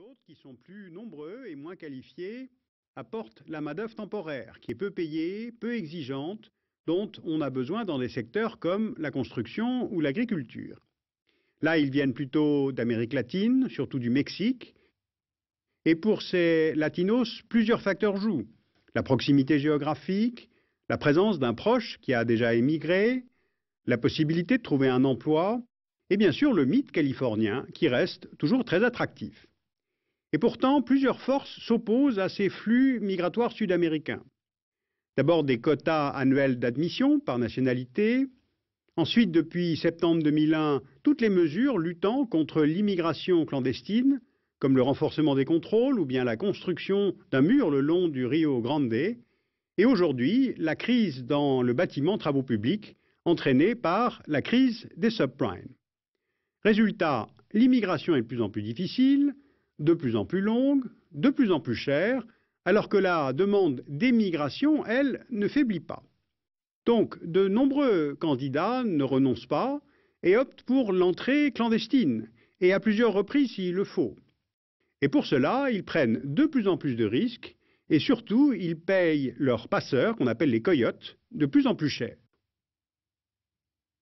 d'autres qui sont plus nombreux et moins qualifiés apportent la main-d'œuvre temporaire, qui est peu payée, peu exigeante, dont on a besoin dans des secteurs comme la construction ou l'agriculture. Là, ils viennent plutôt d'Amérique latine, surtout du Mexique. Et pour ces latinos, plusieurs facteurs jouent. La proximité géographique, la présence d'un proche qui a déjà émigré, la possibilité de trouver un emploi, et bien sûr le mythe californien qui reste toujours très attractif. Et pourtant, plusieurs forces s'opposent à ces flux migratoires sud-américains. D'abord des quotas annuels d'admission par nationalité. Ensuite, depuis septembre 2001, toutes les mesures luttant contre l'immigration clandestine, comme le renforcement des contrôles ou bien la construction d'un mur le long du Rio Grande. Et aujourd'hui, la crise dans le bâtiment travaux publics, entraînée par la crise des subprimes. Résultat, l'immigration est de plus en plus difficile, de plus en plus longue, de plus en plus chère, alors que la demande d'émigration, elle, ne faiblit pas. Donc, de nombreux candidats ne renoncent pas et optent pour l'entrée clandestine, et à plusieurs reprises s'il le faut. Et pour cela, ils prennent de plus en plus de risques, et surtout, ils payent leurs passeurs, qu'on appelle les coyotes, de plus en plus cher.